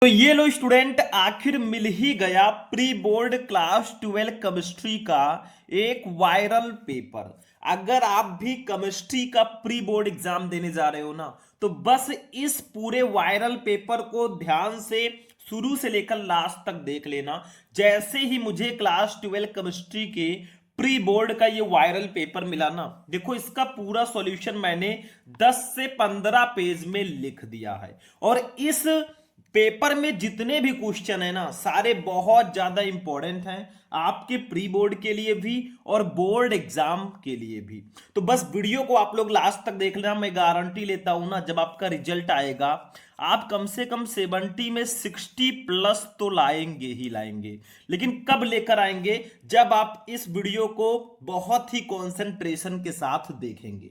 तो ये लो स्टूडेंट, आखिर मिल ही गया प्री बोर्ड क्लास 12 केमिस्ट्री का एक वायरल पेपर। अगर आप भी केमिस्ट्री का प्री बोर्ड एग्जाम देने जा रहे हो ना, तो बस इस पूरे वायरल पेपर को ध्यान से शुरू से लेकर लास्ट तक देख लेना। जैसे ही मुझे क्लास 12 केमिस्ट्री के प्री बोर्ड का ये वायरल पेपर मिला ना, देखो इसका पूरा सॉल्यूशन मैंने 10 से 15 पेज में लिख दिया है। और इस पेपर में जितने भी क्वेश्चन है ना, सारे बहुत ज्यादा इंपॉर्टेंट हैं आपके प्री बोर्ड के लिए भी और बोर्ड एग्जाम के लिए भी। तो बस वीडियो को आप लोग लास्ट तक देख लेना। मैं गारंटी लेता हूं ना, जब आपका रिजल्ट आएगा आप कम से कम 70 में 60 प्लस तो लाएंगे ही लाएंगे। लेकिन कब लेकर आएंगे? जब आप इस वीडियो को बहुत ही कंसंट्रेशन के साथ देखेंगे।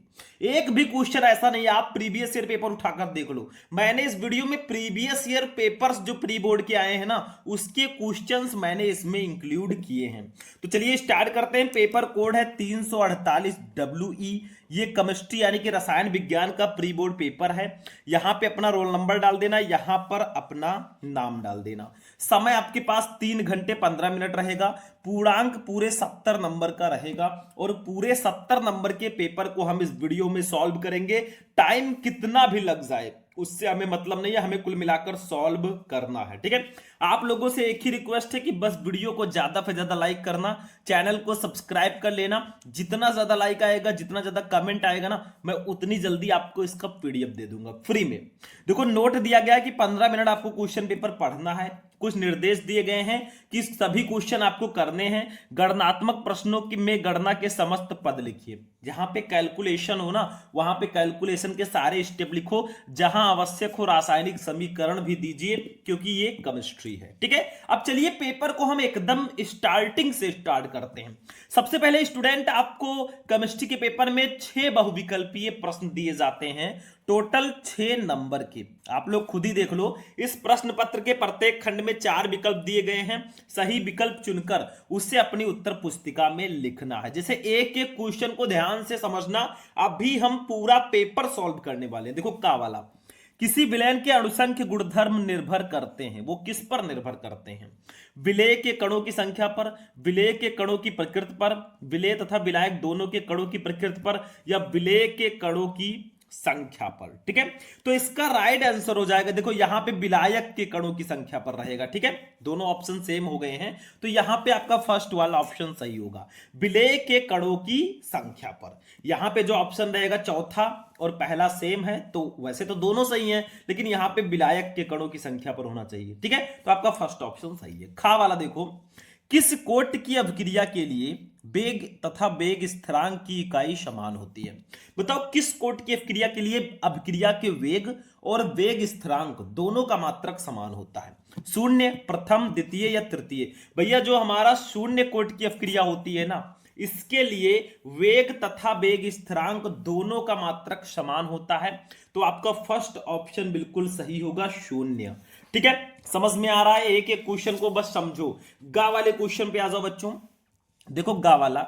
एक भी क्वेश्चन ऐसा नहीं है, आप प्रीवियस ईयर पेपर उठाकर देख लो। मैंने इस वीडियो में प्रीवियस ईयर पेपर्स जो प्री बोर्ड के आए हैं ना, उसके क्वेश्चंस मैंने इसमें इंक्लूड किए हैं। तो चलिए स्टार्ट करते हैं। पेपर कोड है 348 WE। ये केमिस्ट्री यानी कि रसायन विज्ञान का प्री बोर्ड पेपर है। यहां पे अपना रोल नंबर डाल देना, यहां पर अपना नाम डाल देना। समय आपके पास 3 घंटे 15 मिनट रहेगा। पूर्णांक पूरे 70 नंबर का रहेगा और पूरे 70 नंबर के पेपर को हम इस वीडियो में सॉल्व करेंगे। टाइम कितना भी लग जाए उससे हमें मतलब नहीं है, हमें कुल मिलाकर सॉल्व करना है। ठीक है, आप लोगों से एक ही रिक्वेस्ट है कि बस वीडियो को ज्यादा से ज्यादा लाइक करना, चैनल को सब्सक्राइब कर लेना। जितना ज्यादा लाइक आएगा, जितना ज्यादा कमेंट आएगा ना, मैं उतनी जल्दी आपको इसका PDF दे दूंगा फ्री में। देखो नोट दिया गया है कि 15 मिनट आपको क्वेश्चन पेपर पढ़ना है। कुछ निर्देश दिए गए हैं कि सभी क्वेश्चन आपको करने हैं। गणनात्मक प्रश्नों की में गणना के समस्त पद लिखिए। जहां पे कैलकुलेशन हो ना, वहां पे कैलकुलेशन के सारे स्टेप लिखो। जहां आवश्यक हो रासायनिक समीकरण भी दीजिए, क्योंकि ये केमिस्ट्री है। ठीक है, अब चलिए पेपर को हम एकदम स्टार्टिंग से स्टार्ट करते हैं। सबसे पहले स्टूडेंट, आपको केमिस्ट्री के पेपर में 6 बहुविकल्पीय प्रश्न दिए जाते हैं, टोटल 6 नंबर के। आप लोग खुद ही देख लो, इस प्रश्न पत्र के प्रत्येक खंड में 4 विकल्प दिए गए हैं। सही विकल्प चुनकर उसे अपनी उत्तर पुस्तिका में लिखना है। जैसे एक एक क्वेश्चन को ध्यान से समझना। अभी हम पूरा पेपर सॉल्व करने वाले हैं। देखो का वाला, किसी विलयन के अणुसंख्य गुणधर्म निर्भर करते हैं। वो किस पर निर्भर करते हैं? विलेय के कणों की संख्या पर, विलेय के कणों की प्रकृति पर, विलेय तथा विलायक दोनों के कणों की प्रकृति पर, या विलेय के कणों की संख्या पर। ठीक है, तो इसका राइट आंसर हो जाएगा, देखो यहां पे विलायक के कणों की संख्या पर रहेगा। ठीक है, दोनों ऑप्शन सेम हो गए हैं, तो यहां पे आपका फर्स्ट वाला ऑप्शन सही होगा, विलेय के कणों की संख्या पर। यहां पे जो ऑप्शन रहेगा चौथा और पहला सेम है, तो वैसे तो दोनों सही हैं, लेकिन यहां पे विलायक के कणों की संख्या पर होना चाहिए। ठीक है, तो आपका फर्स्ट ऑप्शन सही है। खा वाला देखो, किस कोट की अभिक्रिया के लिए वेग तथा वेग स्थिरांक की इकाई समान होती है? बताओ किस कोट की अभिक्रिया के लिए अभिक्रिया के वेग और वेग स्थिरांक दोनों का मात्रक समान होता है? शून्य, प्रथम, द्वितीय या तृतीय? भैया जो हमारा शून्य कोट की अभिक्रिया होती है ना, इसके लिए वेग तथा वेग स्थिरांक दोनों का मात्रक समान होता है। तो आपका फर्स्ट ऑप्शन बिल्कुल सही होगा, शून्य। ठीक है, समझ में आ रहा है? एक एक क्वेश्चन को बस समझो। गा वाले क्वेश्चन पे आ जाओ बच्चों। देखो गा वाला,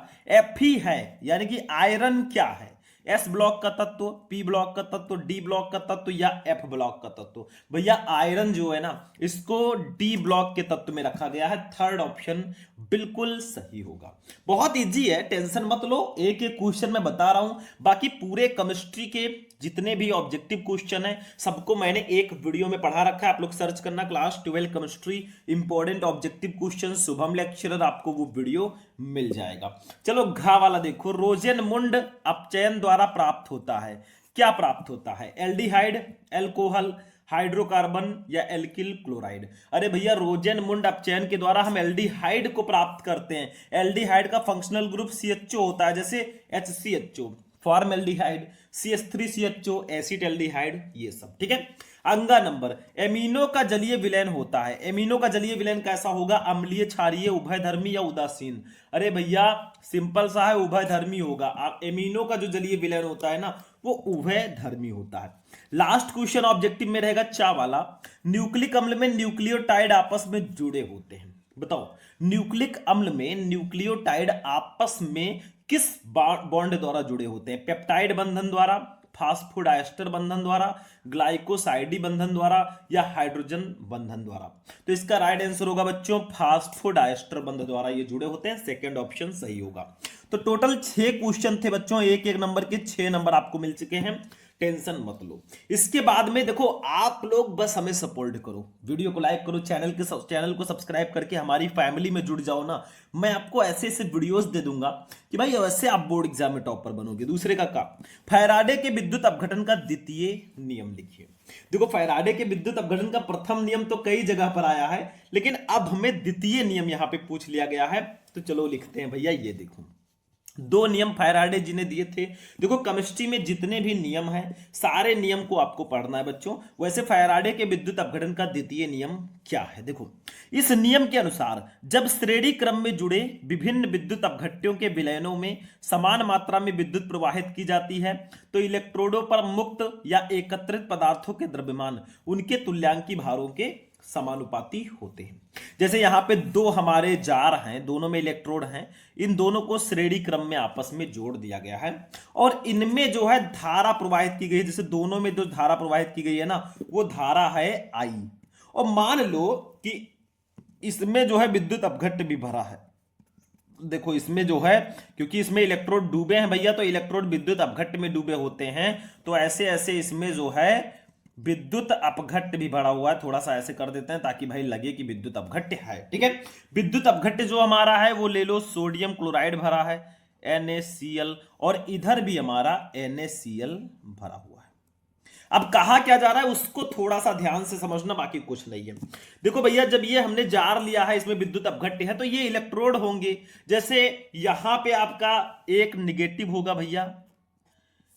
Fe है यानी कि आयरन क्या है? S ब्लॉक का तत्व, P ब्लॉक का तत्व, D ब्लॉक का तत्व या F ब्लॉक का तत्व? भैया आयरन जो है ना, इसको D ब्लॉक के तत्व में रखा गया है। थर्ड ऑप्शन बिल्कुल सही होगा। बहुत इजी है, टेंशन मत लो। एक एक क्वेश्चन मैं बता रहा हूं। बाकी पूरे केमिस्ट्री के जितने भी ऑब्जेक्टिव क्वेश्चन है, सबको मैंने एक वीडियो में पढ़ा रखा है। आप लोग सर्च करना class 12 chemistry important objective question Shubham lecturer, आपको वो वीडियो मिल जाएगा। चलो घा वाला देखो, रोजेनमुंड अपचयन द्वारा प्राप्त होता है। क्या प्राप्त होता है? एल्डिहाइड, एल्कोहल, हाइड्रोकार्बन या एल्किल क्लोराइड? अरे भैया रोजेनमुंड अपचयन के द्वारा हम एल्डिहाइड को प्राप्त करते हैं। एल्डिहाइड का फंक्शनल ग्रुप CHO होता है, जैसे HCHO, फॉर्मल्डिहाइड, CH3CHO, एसिटाल्डिहाइड, ये सब। ठीक है, अंगा नंबर, एमिनो का जलीय विलयन होता है। एमिनो का जलीय विलयन कैसा होगा? अम्लीय, क्षारीय, उभयधर्मी या उदासीन? अरे भैया सिंपल सा है, उभयधर्मी होगा। एमिनो का जो जलीय विलयन होता है ना, वो उभयधर्मी होता है। लास्ट क्वेश्चन ऑब्जेक्टिव में रहेगा चा वाला, न्यूक्लिक अम्ल में न्यूक्लियोटाइड आपस में जुड़े होते हैं। बताओ न्यूक्लिक अम्ल में न्यूक्लियोटाइड आपस में किस बॉन्ड द्वारा जुड़े होते हैं? पेप्टाइड बंधन द्वारा, फास्फोडाइस्टर बंधन द्वारा, ग्लाइकोसाइडी बंधन द्वारा या हाइड्रोजन बंधन द्वारा। तो इसका राइट आंसर होगा बच्चों फास्फोडाइस्टर बंधन द्वारा ये जुड़े होते हैं, सेकंड ऑप्शन सही होगा। तो टोटल 6 क्वेश्चन थे बच्चों, एक एक नंबर के 6 नंबर आपको मिल चुके हैं, टेंशन मत लो। इसके बाद में देखो आप लोग बस हमें सपोर्ट करो, वीडियो को लाइक करो, चैनल को सब्सक्राइब करके हमारी फैमिली में जुड़ जाओ ना। मैं आपको ऐसे ऐसे वीडियोस दे दूंगा कि भाई वैसे आप बोर्ड एग्जाम में टॉपर बनोगे। दूसरे का काम, फैराडे के विद्युत अपघटन का द्वितीय नियम लिखिए। देखो फैराडे के विद्युत अपघटन का प्रथम नियम तो कई जगह पर आया है, लेकिन अब हमें द्वितीय नियम यहां पे पूछ लिया गया है, तो चलो लिखते हैं भैया। ये देखो 2 नियम फैराडे जी ने दिए थे। देखो केमिस्ट्री में जितने भी नियम हैं सारे नियम को आपको पढ़ना है बच्चों। वैसे फैराडे के विद्युत अपघटन का द्वितीय नियम क्या है, देखो इस नियम के अनुसार जब श्रेणी क्रम में जुड़े विभिन्न विद्युत अपघट्यों के विलयनों में समान मात्रा में विद्युत प्रवाहित की जाती है तो इलेक्ट्रोडों पर मुक्त या एकत्रित पदार्थों के द्रव्यमान उनके तुल्यांकी भारों के समानुपाती होते हैं। जैसे यहां पे 2 हमारे जार हैं, दोनों में इलेक्ट्रोड हैं, इन दोनों को श्रेणी क्रम में आपस में जोड़ दिया गया है और इनमें जो है धारा प्रवाहित की गई है। जैसे दोनों में जो धारा प्रवाहित की गई है ना, वो धारा है आई। और मान लो कि इसमें जो है विद्युत अपघट्य भी भरा है। देखो इसमें जो है, क्योंकि इसमें इलेक्ट्रोड डूबे हैं भैया, तो इलेक्ट्रोड विद्युत अपघट्य में डूबे होते हैं, तो ऐसे ऐसे इसमें जो है विद्युत अपघट्य भी भरा हुआ है। थोड़ा सा ऐसे कर देते हैं ताकि भाई लगे कि विद्युत अपघट्य है, ठीक है। विद्युत अपघट्य जो हमारा है वो ले लो, सोडियम क्लोराइड भरा है NaCl, और इधर भी हमारा NaCl भरा हुआ है। अब कहा क्या जा रहा है उसको थोड़ा सा ध्यान से समझना, बाकी कुछ नहीं है। देखो भैया जब ये हमने जार लिया है, इसमें विद्युत अपघट्य है, तो ये इलेक्ट्रोड होंगे। जैसे यहां पे आपका एक निगेटिव होगा भैया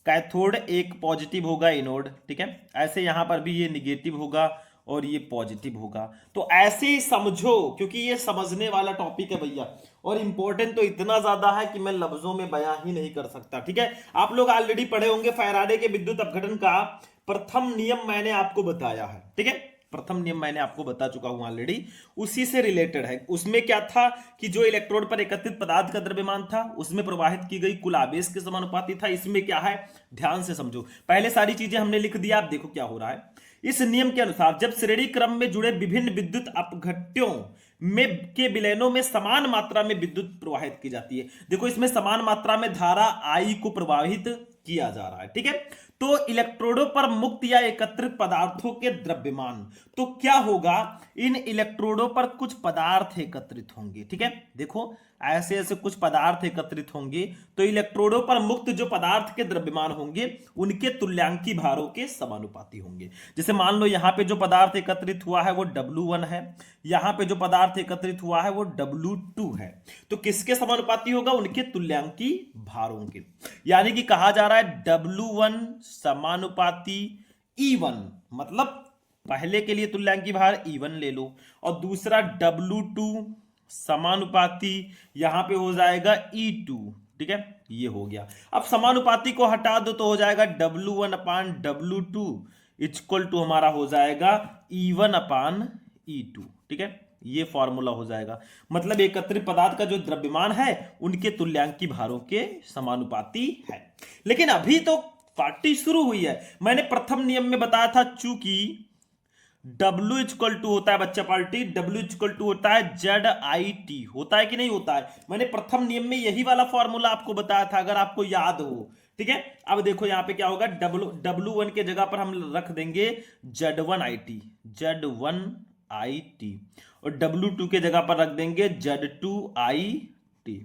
कैथोड, एक पॉजिटिव होगा एनोड, ठीक है। ऐसे यहां पर भी ये निगेटिव होगा और ये पॉजिटिव होगा। तो ऐसे ही समझो, क्योंकि ये समझने वाला टॉपिक है भैया, और इंपॉर्टेंट तो इतना ज्यादा है कि मैं लफ्जों में बयां ही नहीं कर सकता, ठीक है। आप लोग ऑलरेडी पढ़े होंगे फैराडे के विद्युत अपघटन का प्रथम नियम मैंने आपको बताया है, ठीक है। प्रथम नियम मैंने आपको बता चुका हूं ऑलरेडी, उसी से रिलेटेड है। उसमें क्या था कि जो इलेक्ट्रोड पर एकत्रित पदार्थ का द्रव्यमान था उसमें प्रवाहित की गई कुल आवेश के समानुपाती था। इसमें क्या है ध्यान से समझो, पहले सारी चीजें हमने लिख दिया, आप देखो क्या हो रहा है। इस नियम के अनुसार जब श्रेणी क्रम में जुड़े विभिन्न विद्युत अपघट्यों में के विलयनों में समान मात्रा में विद्युत प्रवाहित की जाती है। देखो इसमें समान मात्रा में धारा आई को प्रवाहित किया जा रहा है, ठीक है। तो इलेक्ट्रोडों पर मुक्त या एकत्रित पदार्थों के द्रव्यमान, तो क्या होगा, इन इलेक्ट्रोडों पर कुछ पदार्थ एकत्रित होंगे, ठीक है। देखो ऐसे ऐसे कुछ पदार्थ एकत्रित होंगे, तो इलेक्ट्रोडों पर मुक्त जो पदार्थ के द्रव्यमान होंगे उनके तुल्यांकी भारों के समानुपाती होंगे। जैसे मान लो यहां पे जो पदार्थ एकत्रित हुआ है वो W1 है, यहां पे जो पदार्थ एकत्रित हुआ है वो W2 है, तो किसके समानुपाती होगा, उनके तुल्यांकी भारों के। यानी कि कहा जा रहा है W1 समानुपाती E1, मतलब पहले के लिए तुल्यांकी भार E1 ले लो, और दूसरा W2 समानुपाती यहां पे हो जाएगा E2, ठीक है। ये हो गया। अब समानुपाती को हटा दो तो हो जाएगा W1 upon W2 equal to हमारा हो जाएगा E1 अपान E2, ठीक है। ये फॉर्मूला हो जाएगा, मतलब एकत्रित पदार्थ का जो द्रव्यमान है उनके तुल्यांकी भारों के समानुपाती है। लेकिन अभी तो पार्टी शुरू हुई है। मैंने प्रथम नियम में बताया था चूंकि W इक्वल टू होता है बच्चा पार्टी, W इक्वल टू होता है ZIT, होता है कि नहीं होता है। मैंने प्रथम नियम में यही वाला फॉर्मूला आपको बताया था, अगर आपको याद हो, ठीक है। अब देखो यहां पे क्या होगा, W1 के जगह पर हम रख देंगे Z1IT, Z1IT, और W2 के जगह पर रख देंगे Z2IT,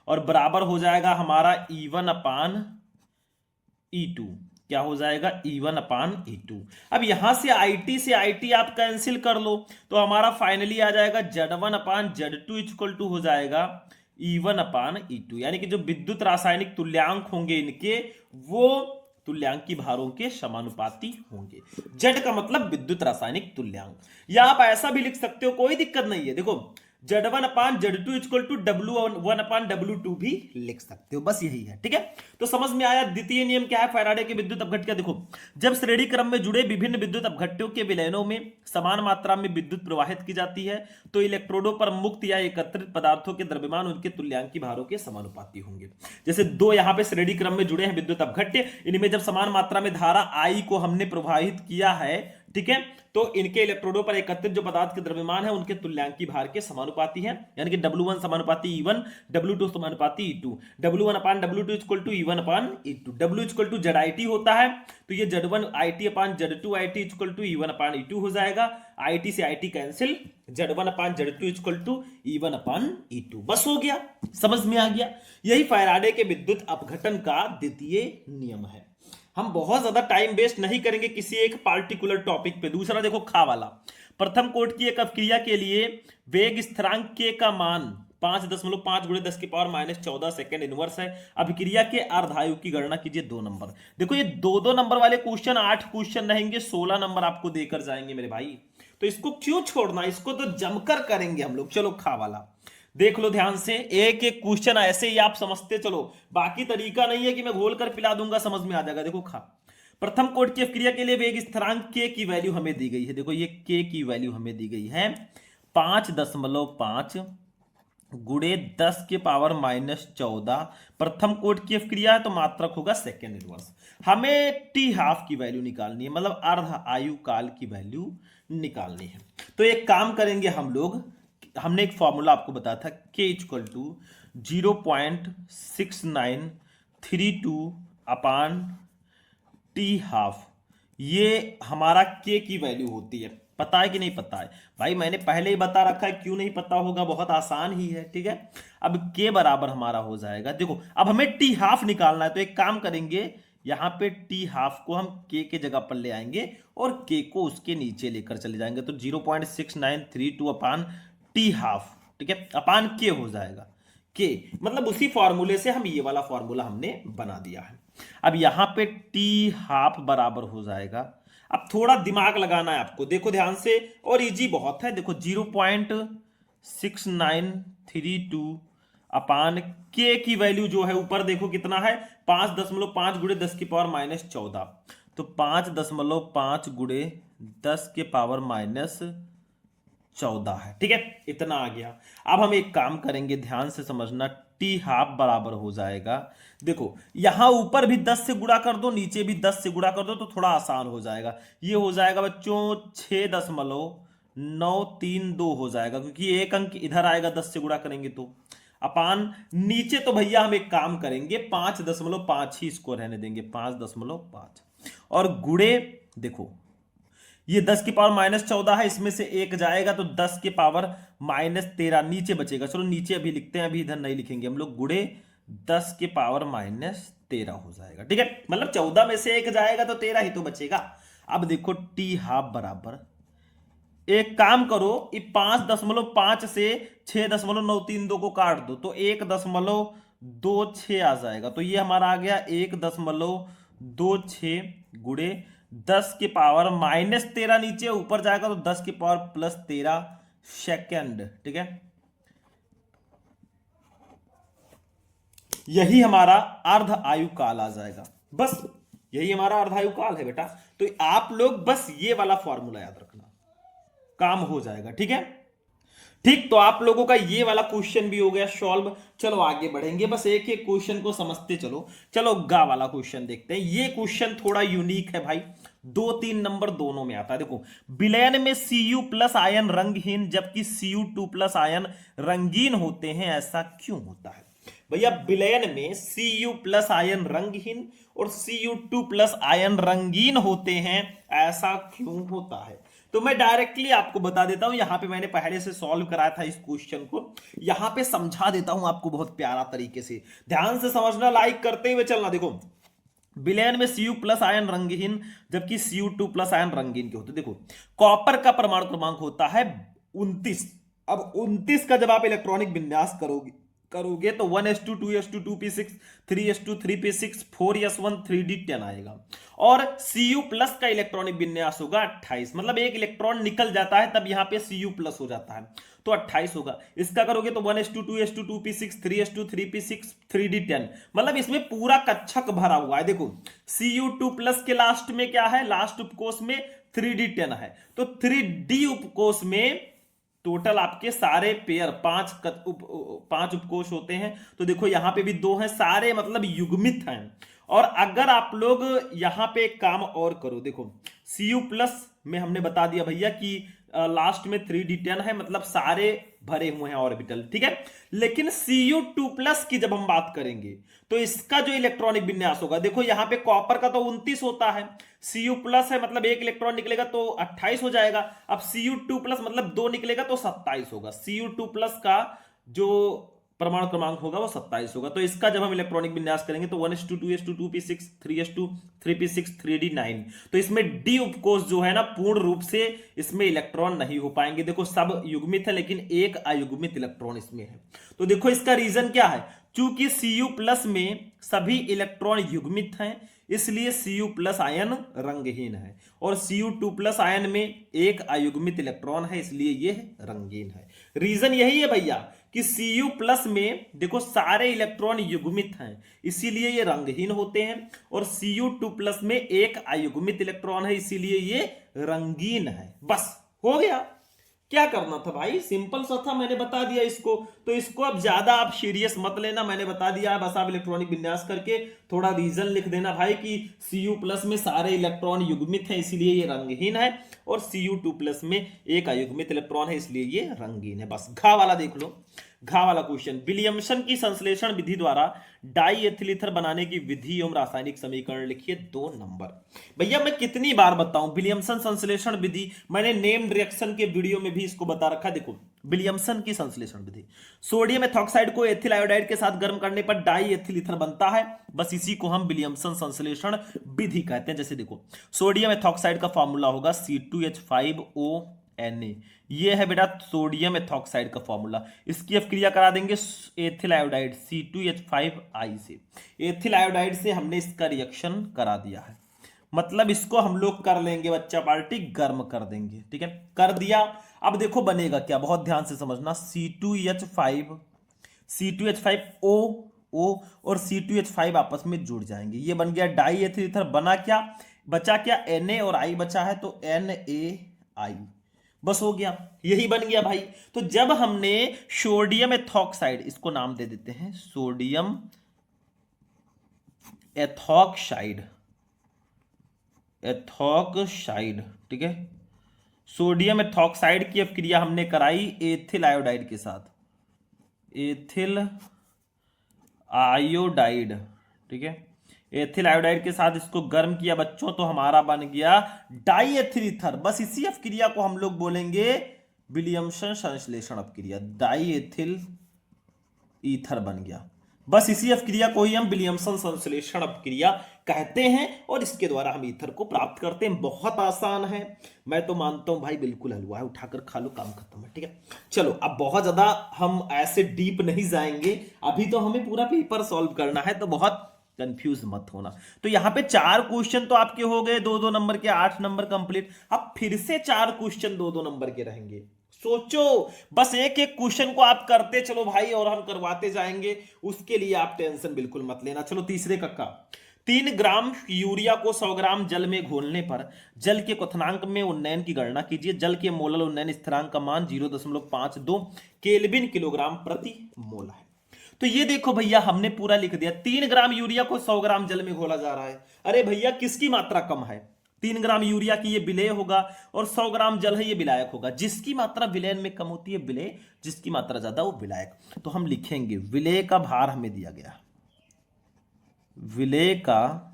और बराबर हो जाएगा हमारा E1 अपान E2। क्या हो जाएगा, E1 अपान E2। अब यहां से IT से IT आप कैंसिल कर लो तो हमारा फाइनली आ जाएगा Z1 upon Z2 equal to हो जाएगा E1 अपान E2। यानी कि जो विद्युत रासायनिक तुल्यांक होंगे इनके, वो तुल्यांकी भारों के समानुपाती होंगे। Z का मतलब विद्युत रासायनिक तुल्यांक, या आप ऐसा भी लिख सकते हो, कोई दिक्कत नहीं है। देखो Z1 upon Z2 equal to W1 upon W2 भी लिख सकते हो, बस यही है। ठीक है, तो समझ में आया। द्वितीय नियम क्या है फैराडे के विद्युत अपघट्य का? देखो, जब श्रेणी क्रम में जुड़े विभिन्न विद्युत अपघट्यों के विलयनों में समान मात्रा में विद्युत प्रवाहित की जाती है तो इलेक्ट्रोडों पर मुक्त या एकत्रित पदार्थों के द्रव्यमान उनके तुल्यांकी भारों के समानुपाती होंगे। जैसे दो यहां पे श्रेणी क्रम में जुड़े हैं विद्युत अपघट्य, इनमें जब समान मात्रा में धारा I को हमने प्रवाहित किया है, ठीक है, तो इनके इलेक्ट्रोडों पर एकत्रित जो पदार्थ के द्रव्यमान है उनके तुल्यांकी भार के समानुपाती है, यानी कि W1 समानुपाती E1, W2 समानुपाती E2, W1 upon W2 equal to E1 upon E2, W equal to ZIT होता है तो ये Z1 IT upon Z2 IT equal to E1 upon E2 हो जाएगा। IT से IT cancel, Z1 upon Z2 equal to E1 upon E2, बस हो गया, समझ में आ गया। यही फैराडे के विद्युत अपघटन का द्वितीय नियम है। हम बहुत ज्यादा टाइम वेस्ट नहीं करेंगे किसी एक पार्टिकुलर टॉपिक पे। दूसरा देखो खा वाला, प्रथम कोट की एक अपक्रिया के लिए वेग स्थिरांक के का मान 5.5 गुणे 10 की पावर माइनस 14 सेकेंड इनवर्स है। अभिक्रिया के अर्धायु की गणना कीजिए 2 नंबर। देखो ये दो नंबर वाले क्वेश्चन 8 क्वेश्चन रहेंगे, 16 नंबर आपको देकर जाएंगे मेरे भाई, तो इसको क्यों छोड़ना, इसको तो जमकर करेंगे हम लोग। चलो खा वाला देख लो ध्यान से, एक एक क्वेश्चन ऐसे ही आप समझते चलो, बाकी तरीका नहीं है कि मैं घोल कर पिला दूंगा, समझ में आ जाएगा। देखो खा, प्रथम कोट की अपक्रिया के लिए वेग स्थिरांक के की वैल्यू हमें दी गई है। देखो ये के की वैल्यू हमें दी गई है 5.5 गुणे 10 के पावर माइनस 14। प्रथम कोट की अपक्रिया है तो मात्रक होगा सेकेंड इनवर्स। हमें टी हाफ की वैल्यू निकालनी है, मतलब अर्ध आयु काल की वैल्यू निकालनी है। तो एक काम करेंगे हम लोग, हमने एक फॉर्मूला आपको बताया था K equal to 0.6932 upon T half, ये हमारा K की वैल्यू होती है। पता है कि नहीं पता है भाई, मैंने पहले ही बता रखा है, क्यों नहीं पता होगा, बहुत आसान ही है। ठीक है, अब K बराबर हमारा हो जाएगा, देखो अब हमें टी हाफ निकालना है तो एक काम करेंगे, यहां पे टी हाफ को हम K के जगह पर ले आएंगे और K को उसके नीचे लेकर चले जाएंगे, तो 0.6932 अपान टी हाफ, ठीक है, अपान के हो जाएगा। के मतलब उसी फॉर्मूले से हम ये वाला फॉर्मूला हमने बना दिया है। अब यहां पे टी हाफ बराबर हो जाएगा, अब थोड़ा दिमाग लगाना है आपको, देखो ध्यान से, और इजी बहुत है। देखो 0.6932 अपान के की वैल्यू जो है ऊपर देखो कितना है 5.5 गुणे 10 की पावर माइनस 14, तो 5.5 गुणे 10 के पावर माइनस 14 है। ठीक है, इतना आ गया। अब हम एक काम करेंगे, ध्यान से समझना, टी हाफ बराबर हो जाएगा, देखो यहां ऊपर भी 10 से गुणा कर दो, नीचे भी 10 से गुणा कर दो, तो थोड़ा आसान हो जाएगा। ये हो जाएगा बच्चों 6.932 हो जाएगा, क्योंकि एक अंक इधर आएगा 10 से गुणा करेंगे तो, अपान नीचे तो भैया हम एक काम करेंगे 5.5 ही इसको रहने देंगे, 5.5 और गुणे, देखो ये 10 की पावर माइनस 14 है, इसमें से एक जाएगा तो 10 के पावर माइनस 13 नीचे बचेगा। चलो नीचे अभी लिखते हैं, अभी इधर नहीं लिखेंगे हम लोग, गुणे 10 के पावर माइनस 13 हो जाएगा। ठीक है, मतलब 14 में से एक जाएगा तो 13 ही तो बचेगा। अब देखो टी हाफ बराबर, एक काम करो, 5.5 से 6.932 को काट दो तो 1.26 आ जाएगा, तो ये हमारा आ गया 1.26 गुणे 10 के पावर माइनस 13, नीचे ऊपर जाएगा तो 10 के पावर प्लस 13 सेकेंड। ठीक है, यही हमारा अर्ध आयु काल आ जाएगा, बस यही हमारा अर्ध आयु काल है बेटा। तो आप लोग बस ये वाला फॉर्मूला याद रखना, काम हो जाएगा। ठीक है, ठीक, तो आप लोगों का ये वाला क्वेश्चन भी हो गया सॉल्व। चलो आगे बढ़ेंगे, बस एक एक क्वेश्चन को समझते चलो। चलो गा वाला क्वेश्चन देखते हैं। ये क्वेश्चन थोड़ा यूनिक है भाई, 2-3 नंबर दोनों में आता है। देखो, विलयन में Cu प्लस आयन रंगहीन जबकि Cu2 प्लस आयन रंगीन होते हैं, ऐसा क्यों होता है? भैया विलयन में Cu प्लस आयन रंगहीन और Cu2 प्लस आयन रंगीन होते हैं, ऐसा क्यों होता है? तो मैं डायरेक्टली आपको बता देता हूं, यहां पे मैंने पहले से सॉल्व कराया था इस क्वेश्चन को, यहां पे समझा देता हूं आपको बहुत प्यारा तरीके से, ध्यान से समझना, लाइक करते हुए चलना। देखो, विलयन में Cu प्लस आयन रंगहीन जबकि Cu2 प्लस आयन रंगीन के होते। देखो, कॉपर का परमाणु क्रमांक होता है 29। अब 29 का जब आप इलेक्ट्रॉनिक विन्यास करोगे करोगे तो 1s2 2s2 2p6 3s2 3p6 4s1 3d10 आएगा। और Cu प्लस का इलेक्ट्रॉनिक विन्यास होगा 28, मतलब एक इलेक्ट्रॉन निकल जाता है तब यहां पे Cu प्लस हो जाता है तो 28 होगा। इसका करोगे तो 1s2 2s2 2p6 3s2 3p6 3d10, मतलब इसमें पूरा कक्षक भरा हुआ है। देखो Cu2 प्लस के लास्ट में क्या है, लास्ट उपकोष में 3d10 है, तो 3d उपकोष में टोटल आपके सारे पेयर पांच उपकोष होते हैं। तो देखो यहां पे भी दो हैं, सारे मतलब युग्मित हैं। और अगर आप लोग यहां पे एक काम और करो, देखो Cu प्लस में हमने बता दिया भैया कि लास्ट में 3d10 है, मतलब सारे भरे हुए हैं ऑर्बिटल, ठीक है। लेकिन Cu2 प्लस की जब हम बात करेंगे तो इसका जो इलेक्ट्रॉनिक विन्यास होगा, देखो यहां पे कॉपर का तो 29 होता है, Cu प्लस है मतलब एक इलेक्ट्रॉन निकलेगा तो 28 हो जाएगा। अब Cu2 प्लस मतलब 2 निकलेगा तो 27 होगा। Cu2 प्लस का जो परमाणु क्रमांक होगा वो 27 होगा। तो इसका जब हम इलेक्ट्रॉनिक विन्यास करेंगे तो 1s2 2s2 2p6 3s2 3p6 3d9, तो इसमें d उपकोष जो है ना पूर्ण रूप से इसमें इलेक्ट्रॉन नहीं हो पाएंगे। देखो सब युग्मित है लेकिन एक अयुग्मित इलेक्ट्रॉन इसमें है। तो देखो इसका रीजन क्या है, चूंकि Cu प्लस में सभी इलेक्ट्रॉन युग्मित हैं इसलिए Cu प्लस आयन रंगहीन है, और Cu2 प्लस आयन में एक अयुग्मित इलेक्ट्रॉन है इसलिए यह रंगीन है। रीजन यही है भैया कि Cu प्लस में देखो सारे इलेक्ट्रॉन युग्मित हैं इसीलिए ये रंगहीन होते हैं, और Cu2 प्लस में एक अयुग्मित इलेक्ट्रॉन है इसीलिए ये रंगीन है। बस हो गया, क्या करना था भाई, सिंपल सा था, मैंने बता दिया इसको। तो इसको अब ज्यादा आप सीरियस मत लेना, मैंने बता दिया है, बस आप इलेक्ट्रॉनिक विन्यास करके थोड़ा रीजन लिख देना भाई कि Cu प्लस में सारे इलेक्ट्रॉन युग्मित हैं इसीलिए ये रंगहीन है, और Cu2 प्लस में एक अयुग्मित इलेक्ट्रॉन है इसलिए ये रंगीन है। बस घा वाला देख लो, घा वाला क्वेश्चन, विलियमसन की संश्लेषण विधि द्वारा डाई एथिल ईथर बनाने की विधि एवं रासायनिक समीकरण लिखिए 2 नंबर। भैया मैं कितनी बार बताऊं विलियमसन संश्लेषण विधि, मैंने नेम रिएक्शन के वीडियो में भी इसको बता रखा। देखो विलियमसन की संश्लेषण विधि, सोडियम एथॉक्साइड को एथिल आयोडाइड के साथ गर्म करने पर डाई एथिल ईथर बनता है, बस इसी को हम विलियमसन संश्लेषण विधि कहते हैं। जैसे देखो सोडियम एथॉक्साइड का फॉर्मूला होगा C2H5ONa, ये है बेटा सोडियम एथॉक्साइड का फॉर्मूला। इसकी अब क्रिया करा देंगे एथिल आयोडाइड C2H5I से, एथिल आयोडाइड से हमने इसका रिएक्शन करा दिया है, मतलब इसको हम लोग कर लेंगे बच्चा पार्टी, गर्म कर देंगे, ठीक है, कर दिया। अब देखो बनेगा क्या, बहुत ध्यान से समझना, C2H5O और C2H5 आपस में जुड़ जाएंगे, ये बन गया डाई एथिल ईथर। बना क्या, बचा क्या, Na और I बचा है तो NaI, बस हो गया, यही बन गया भाई। तो जब हमने सोडियम एथॉक्साइड, इसको नाम दे देते हैं सोडियम एथॉक्साइड, ठीक है, सोडियम एथॉक्साइड की अब क्रिया हमने कराई एथिल आयोडाइड के साथ, एथिल आयोडाइड, ठीक है, एथिल आयोडाइड के साथ इसको गर्म किया बच्चों तो हमारा बन गया डाई एथिल ईथर। बस इसी अपक्रिया को हम लोग बोलेंगे विलियमसन संश्लेषण अपक्रिया, डाई एथिल ईथर बन गया। बस इसी अपक्रिया को ही हम विलियमसन संश्लेषण अपक्रिया कहते हैं, और इसके द्वारा हम ईथर को प्राप्त करते हैं। बहुत आसान है, मैं तो मानता हूं भाई बिल्कुल हलवा है, उठाकर खा लो, काम खत्म है, ठीक है। चलो अब बहुत ज्यादा हम ऐसे डीप नहीं जाएंगे, अभी तो हमें पूरा पेपर सॉल्व करना है, तो बहुत कंफ्यूज मत होना। तो यहां पे 4 क्वेश्चन तो आपके हो गए 2-2 नंबर के, 8 नंबर कंप्लीट। अब फिर से 4 क्वेश्चन 2-2 नंबर के रहेंगे। सोचो, बस एक एक क्वेश्चन को आप करते चलो भाई, और हम करवाते जाएंगे, उसके लिए आप टेंशन बिल्कुल मत लेना। चलो तीसरे कक्का, 3 ग्राम यूरिया को 100 ग्राम जल में घोलने पर जल के क्वथनांक में उन्नयन की गणना कीजिए। जल के मोलल उन्नयन स्थिरांक का मान 0.52 केल्विन किलोग्राम प्रति मोल है। तो ये देखो भैया हमने पूरा लिख दिया, 3 ग्राम यूरिया को 100 ग्राम जल में घोला जा रहा है। अरे भैया किसकी मात्रा कम है, 3 ग्राम यूरिया की ये विलेय होगा, और 100 ग्राम जल है ये विलायक होगा। जिसकी मात्रा विलयन में कम होती है विलेय, जिसकी मात्रा ज्यादा वो विलायक। तो हम लिखेंगे विलेय का भार हमें दिया गया, विलेय का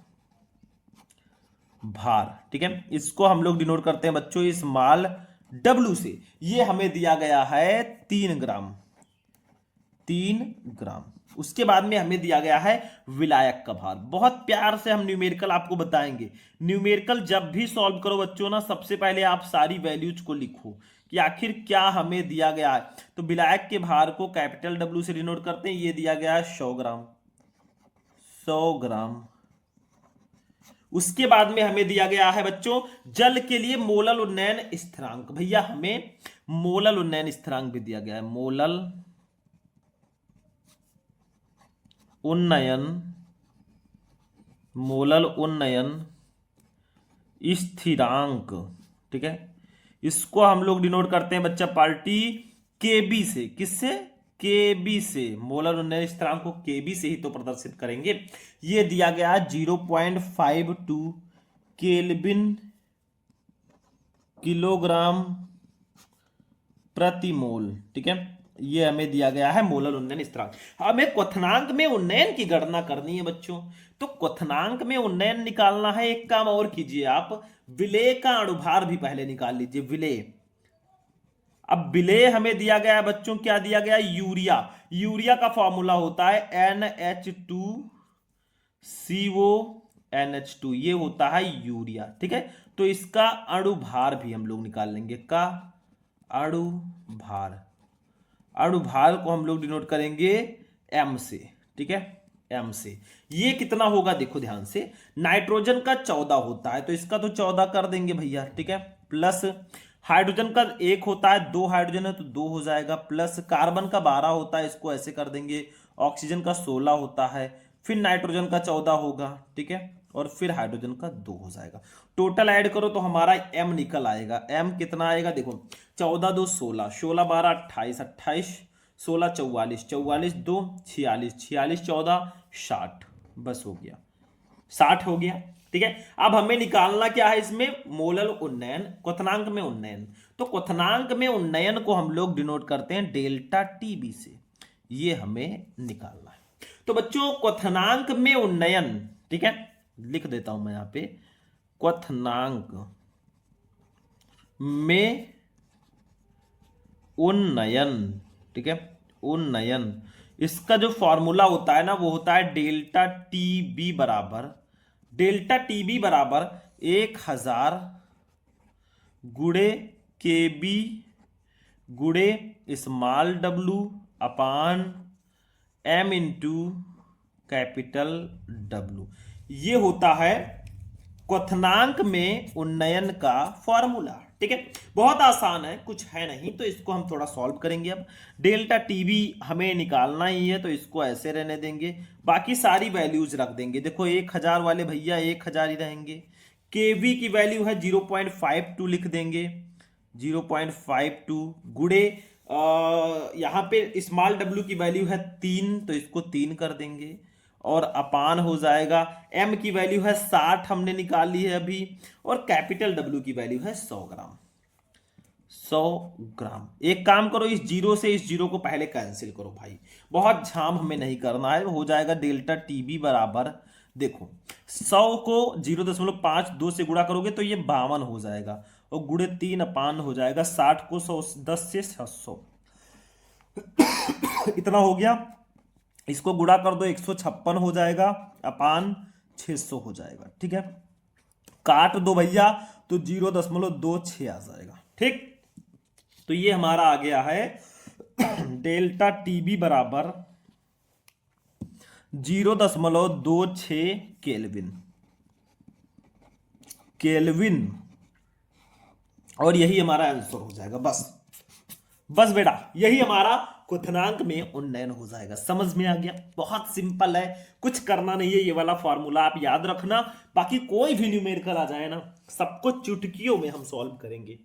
भार, ठीक है, इसको हम लोग डिनोट करते हैं बच्चों स्मॉल W से। ये हमें दिया गया है 3 ग्राम, उसके बाद में हमें दिया गया है विलायक का भार। बहुत प्यार से हम न्यूमेरिकल आपको बताएंगे। न्यूमेरिकल जब भी सॉल्व करो बच्चों ना, सबसे पहले आप सारी वैल्यूज को लिखो कि आखिर क्या हमें दिया गया है। तो विलायक के भार को कैपिटल डब्ल्यू से डिनोट करते हैं। ये दिया गया है 100 ग्राम, 100 ग्राम। उसके बाद में हमें दिया गया है बच्चों जल के लिए मोलल उन्नयन स्थिरांक। भैया हमें मोलल उन्नयन स्थिरांक भी दिया गया है, मोलल उन्नयन, मोलल उन्नयन स्थिरांक, ठीक है। इसको हम लोग डिनोट करते हैं बच्चा पार्टी केबी से। किससे? केबी से। मोलर उन्नयन स्थिरांक को केबी से ही तो प्रदर्शित करेंगे। ये दिया गया 0.52 केल्विन किलोग्राम प्रति मोल, ठीक है। ये हमें दिया गया है मोलर उन्नयन स्थिरांक। हमें क्वथनांक में उन्नयन की गणना करनी है बच्चों। तो क्वथनांक में उन्नयन निकालना है। एक काम और कीजिए आप, विलेय का अणुभार भी पहले निकाल लीजिए, विलेय। अब विलेय हमें दिया गया है बच्चों, क्या दिया गया? यूरिया। यूरिया का फॉर्मूला होता है NH2CO NH2, ये होता है यूरिया, ठीक है। तो इसका अणुभार भी हम लोग निकाल लेंगे, का अणुभार। अणुभार को हम लोग डिनोट करेंगे M से, ठीक है, M से। ये कितना होगा देखो ध्यान से, नाइट्रोजन का 14 होता है तो इसका तो 14 कर देंगे भैया, ठीक है। प्लस हाइड्रोजन का 1 होता है, 2 हाइड्रोजन है तो 2 हो जाएगा। प्लस कार्बन का 12 होता है, इसको ऐसे कर देंगे। ऑक्सीजन का 16 होता है, फिर नाइट्रोजन का 14 होगा, ठीक है, और फिर हाइड्रोजन का 2 हो जाएगा। टोटल ऐड करो तो हमारा M निकल आएगा। M कितना आएगा देखो, 14 2 16, 16 12 28, 28 16 44, 44 2 46, 46 14 60, बस हो गया, 60 हो गया, ठीक है। अब हमें निकालना क्या है इसमें? मोलल उन्नयन, क्वथनांक में उन्नयन। तो क्वथनांक में उन्नयन को हम लोग डिनोट करते हैं डेल्टा टीबी से। ये हमें निकालना है। तो बच्चों क्वथनांक में उन्नयन, ठीक है, लिख देता हूं मैं यहां पे, क्वथनांक में उन्नयन, ठीक है, उन्नयन। इसका जो फॉर्मूला होता है ना वो होता है डेल्टा टीबी बराबर, डेल्टा टीबी बराबर 1000 गुणे केबी गुणे स्मॉल डब्लू अपान M इंटू कैपिटल डब्लू। ये होता है क्वथनांक में उन्नयन का फॉर्मूला, ठीक है। बहुत आसान है, कुछ है नहीं, तो इसको हम थोड़ा सॉल्व करेंगे। अब डेल्टा टीबी हमें निकालना ही है तो इसको ऐसे रहने देंगे, बाकी सारी वैल्यूज रख देंगे। देखो 1000 वाले भैया 1000 ही रहेंगे। केवी की वैल्यू है 0.52 लिख देंगे, 0.52 गुणे यहाँ पे स्मॉल डब्ल्यू की वैल्यू है 3 तो इसको 3 कर देंगे, और अपान हो जाएगा M की वैल्यू है 60 हमने निकाल ली है अभी, और कैपिटल W की वैल्यू है 100 ग्राम, 100 ग्राम। एक काम करो, इस जीरो से इस जीरो को पहले कैंसिल करो भाई, बहुत झाम हमें नहीं करना है। हो जाएगा डेल्टा टीबी बराबर, देखो 100 को 0.52 से गुणा करोगे तो ये 52 हो जाएगा, और गुणे 3 अपान हो जाएगा 60 को 110 से 600 इतना हो गया। इसको गुणा कर दो 156 हो जाएगा, अपान 600 हो जाएगा, ठीक है। काट दो भैया तो 0.26 आ जाएगा, ठीक। तो ये हमारा आ गया है डेल्टा टीबी बराबर 0.26 केल्विन, केल्विन, और यही हमारा आंसर हो जाएगा। बस बस बेटा, यही हमारा क्वथनांक में उन्नयन हो जाएगा। समझ में आ गया? बहुत सिंपल है, कुछ करना नहीं है। ये वाला फॉर्मूला आप याद रखना, बाकी कोई भी न्यूमेरिकल आ जाए ना, सबको चुटकियों में हम सॉल्व करेंगे,